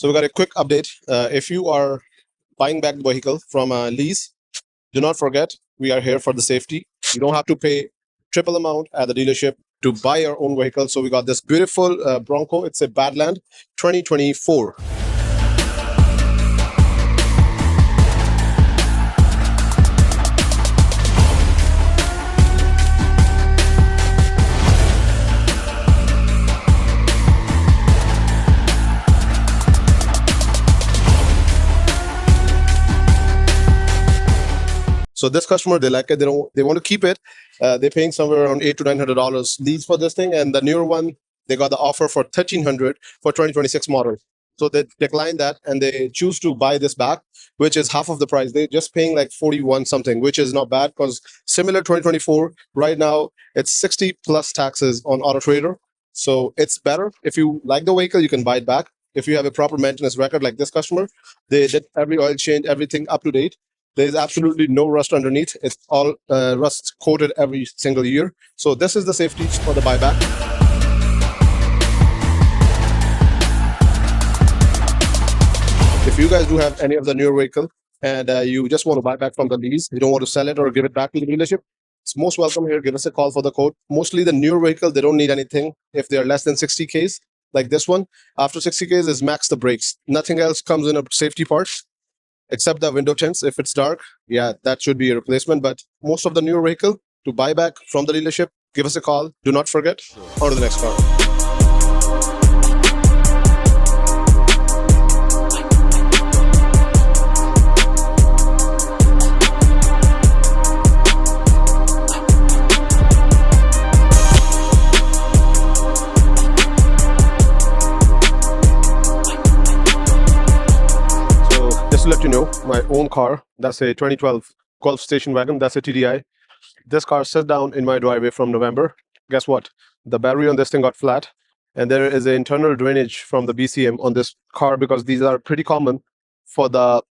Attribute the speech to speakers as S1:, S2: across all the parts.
S1: So we got a quick update. If you are buying back the vehicle from a lease, do not forget we are here for the safety. You don't have to pay triple amount at the dealership to buy your own vehicle. So we got this beautiful Bronco. It's a Badland 2024. So this customer, they like it. They want to keep it. They're paying somewhere around $800 to $900 lease for this thing, and the newer one, they got the offer for $1,300 for 2026 model. So they decline that and they choose to buy this back, which is half of the price. They're just paying like 41 something, which is not bad because similar 2024 right now it's 60 plus taxes on Auto Trader. So it's better. If you like the vehicle, you can buy it back. If you have a proper maintenance record like this customer, they did every oil change, everything up to date. There's absolutely no rust underneath. It's all rust coated every single year. So this is the safety for the buyback. If you guys do have any of the newer vehicle and you just want to buy back from the lease, you don't want to sell it or give it back to the dealership, it's most welcome here. Give us a call for the quote. Mostly the newer vehicle, they don't need anything. If they're less than 60 Ks, like this one, after 60 Ks is max the brakes. Nothing else comes in a safety parts, except the window tints. If it's dark, yeah, that should be a replacement. But most of the newer vehicle to buy back from the dealership, give us a call. Do not forget. On to the next car. Just to let you know, my own car, that's a 2012 Golf station wagon, that's a TDI. This car sat down in my driveway from November. Guess what? The battery on this thing got flat, and there is an internal drainage from the BCM on this car because these are pretty common for the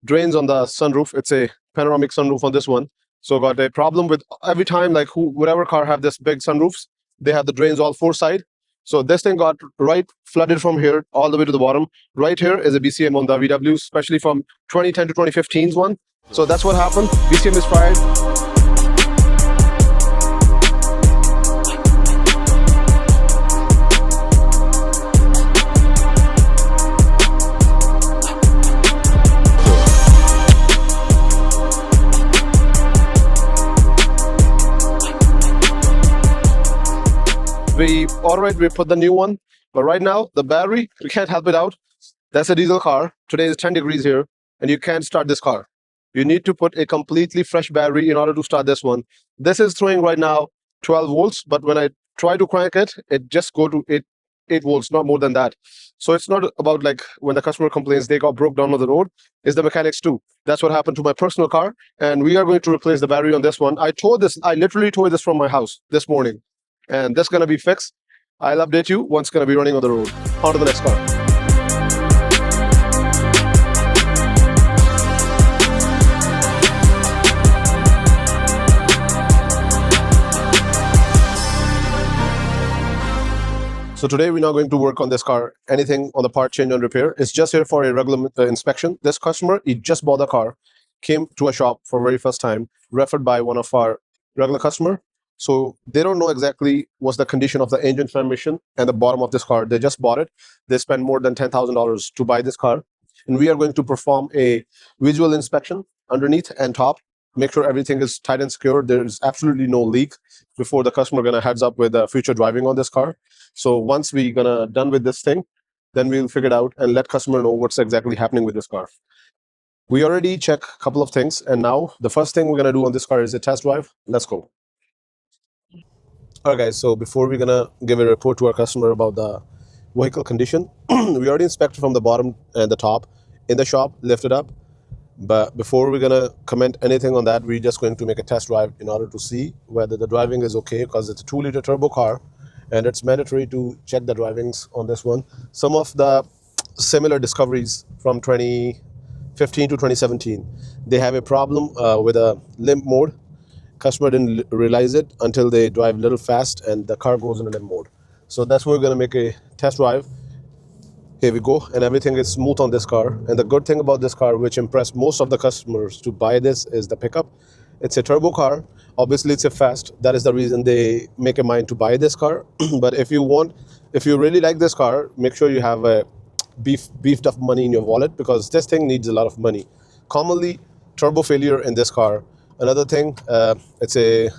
S1: drains on the sunroof. It's a panoramic sunroof on this one. So got a problem with every time, like whatever car have this big sunroofs, they have the drains all four side. So this thing got right flooded from here all the way to the bottom. Right here is a BCM on the VW, especially from 2010 to 2015's one. So that's what happened. BCM is fried. We put the new one, but right now the battery, we can't help it out. That's a diesel car. Today is 10 degrees here, and you can't start this car. You need to put a completely fresh battery in order to start this one. This is throwing right now 12 volts, but when I try to crank it, it just go to 8 volts, not more than that. So it's not about like when the customer complains they got broke down on the road, it's the mechanics too. That's what happened to my personal car, and we are going to replace the battery on this one. I literally towed this from my house this morning, and this is going to be fixed. I'll update you once it's going to be running on the road. On to the next car. So today we're not going to work on this car, anything on the part change and repair. It's just here for a regular inspection. This customer, he just bought the car, came to a shop for very first time, referred by one of our regular customer. So they don't know exactly what's the condition of the engine, transmission, and the bottom of this car. They just bought it. They spent more than $10,000 to buy this car. And we are going to perform a visual inspection underneath and top. Make sure everything is tight and secure. There's absolutely no leak before the customer gonna heads up with future driving on this car. So once we gonna done with this thing, then we'll figure it out and let customer know what's exactly happening with this car. We already checked a couple of things, and now the first thing we're gonna do on this car is a test drive. Let's go. Alright guys, so before we're gonna give a report to our customer about the vehicle condition, we already inspected from the bottom and the top in the shop, lift it up. But before we're gonna comment anything on that, we're just going to make a test drive in order to see whether the driving is okay, because it's a 2-liter turbo car and it's mandatory to check the drivings on this one. Some of the similar discoveries from 2015 to 2017, they have a problem with a limp mode. Customer didn't realize it until they drive a little fast and the car goes in a limp mode. So that's why we're going to make a test drive. Here we go, and everything is smooth on this car. And the good thing about this car, which impressed most of the customers to buy this, is the pickup. It's a turbo car. Obviously it's a fast, that is the reason they make a mind to buy this car. But if you really like this car, make sure you have a beefed up money in your wallet, because this thing needs a lot of money. Commonly, turbo failure in this car. Another thing, it's a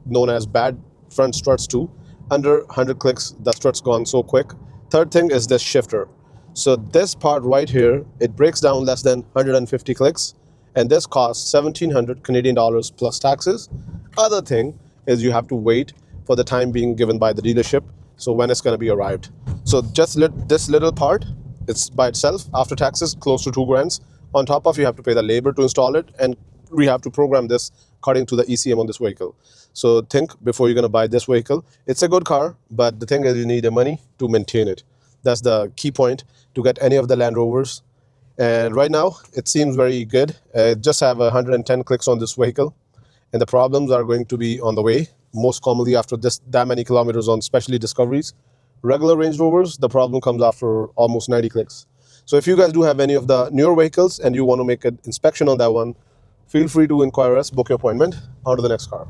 S1: known as bad front struts too. Under 100 clicks, the struts gone so quick. Third thing is this shifter. So this part right here, it breaks down less than 150 clicks, and this costs 1700 Canadian dollars plus taxes. Other thing is you have to wait for the time being given by the dealership, so when it's going to be arrived. So just this little part, it's by itself after taxes close to 2 grand. On top of, you have to pay the labor to install it, and we have to program this according to the ECM on this vehicle. So think before you're going to buy this vehicle. It's a good car, but the thing is you need the money to maintain it. That's the key point to get any of the Land Rovers. And right now it seems very good. Just have 110 clicks on this vehicle, and the problems are going to be on the way, most commonly after that many kilometers on especially Discoveries. Regular Range Rovers, the problem comes after almost 90 clicks. So if you guys do have any of the newer vehicles and you want to make an inspection on that one, feel free to inquire us, book your appointment. On to the next car.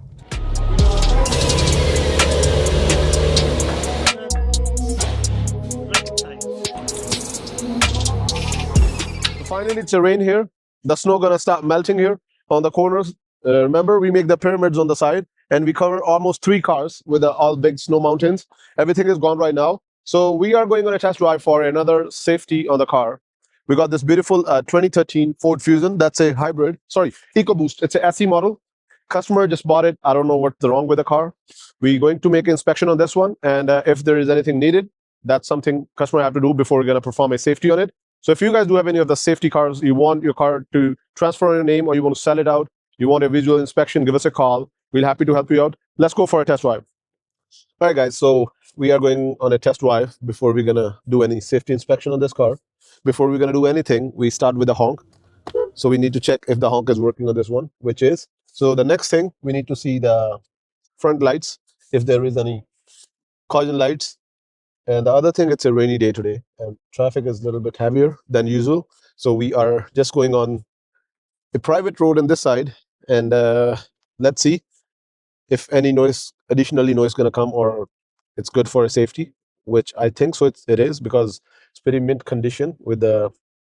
S1: Finally, it's a rain here. The snow gonna start melting here on the corners. Remember, we make the pyramids on the side, and we cover almost 3 cars with all big snow mountains. Everything is gone right now. So we are going on a test drive for another safety on the car. We got this beautiful 2013 Ford Fusion. That's a hybrid. Sorry, EcoBoost. It's a SE model. Customer just bought it. I don't know what's wrong with the car. We're going to make an inspection on this one, and if there is anything needed, that's something customer have to do before we're going to perform a safety on it. So if you guys do have any of the safety cars, you want your car to transfer on your name, or you want to sell it out, you want a visual inspection, give us a call. We're happy to help you out. Let's go for a test drive. All right, guys. So we are going on a test drive before we're going to do any safety inspection on this car. Before we're going to do anything, we start with the honk. So we need to check if the honk is working on this one, which is. So the next thing, we need to see the front lights, if there is any caution lights. And the other thing, it's a rainy day today, and traffic is a little bit heavier than usual. So we are just going on a private road on this side, and let's see if any additionally noise going to come, or it's good for a safety, which I think so it is, because it's pretty mint condition with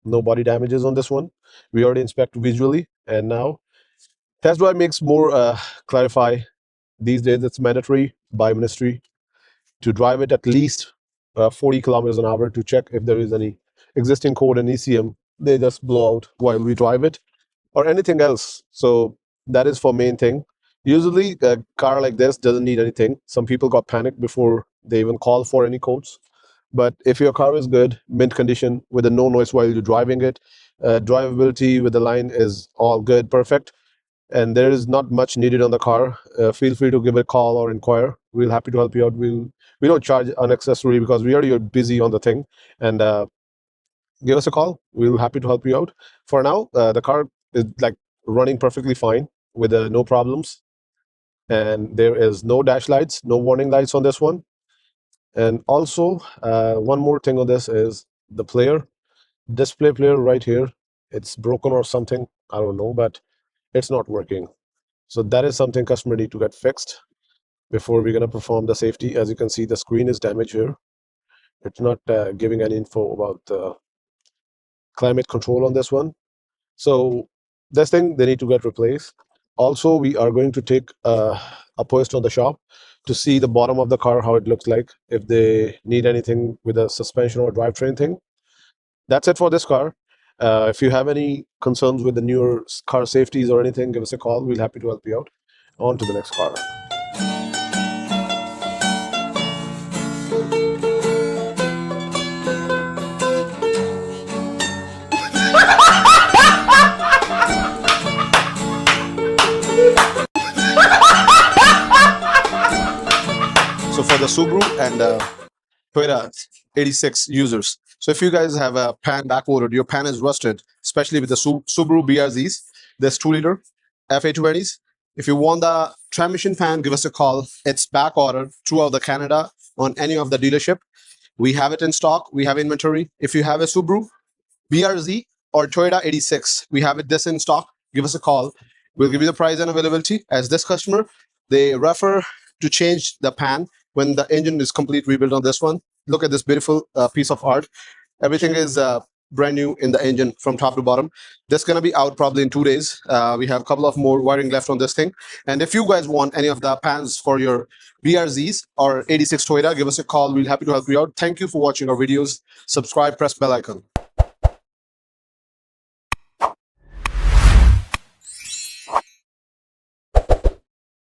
S1: no body damages on this one. We already inspect visually, and now test drive makes more clarify. These days it's mandatory by ministry to drive it at least 40 kilometers an hour to check if there is any existing code in ECM. They just blow out while we drive it, or anything else. So that is for main thing. Usually a car like this doesn't need anything. Some people got panicked before they even call for any codes. But if your car is good, mint condition, with a no noise while you're driving it, drivability with the line is all good, perfect, and there is not much needed on the car, feel free to give a call or inquire. We're happy to help you out. We don't charge unnecessary, because we already are busy on the thing. And give us a call. We're happy to help you out. For now, the car is like running perfectly fine with no problems, and there is no dash lights, no warning lights on this one. And also, one more thing on this is the display player right here. It's broken or something, I don't know, but it's not working. So that is something customer need to get fixed before we're going to perform the safety. As you can see, the screen is damaged here. It's not giving any info about the climate control on this one. So this thing, they need to get replaced. Also, we are going to take a post on the shop to see the bottom of the car, how it looks like, if they need anything with a suspension or drivetrain thing. That's it for this car. If you have any concerns with the newer car safeties or anything, give us a call. We're happy to help you out. On to the next car. So for the Subaru and Toyota 86 users, so if you guys have a pan back-ordered, your pan is rusted, especially with the Subaru BRZs, there's 2-liter FA20s. If you want the transmission fan, give us a call. It's back ordered throughout the Canada on any of the dealership. We have it in stock. We have inventory. If you have a Subaru BRZ or Toyota 86, we have it this in stock. Give us a call. We'll give you the price and availability. As this customer, they refer to change the pan when the engine is complete rebuild on this one. Look at this beautiful piece of art. Everything is brand new in the engine from top to bottom. This is going to be out probably in 2 days. We have a couple of more wiring left on this thing. And if you guys want any of the pans for your BRZs or 86 Toyota, give us a call. We'll happy to help you out. Thank you for watching our videos. Subscribe, press bell icon.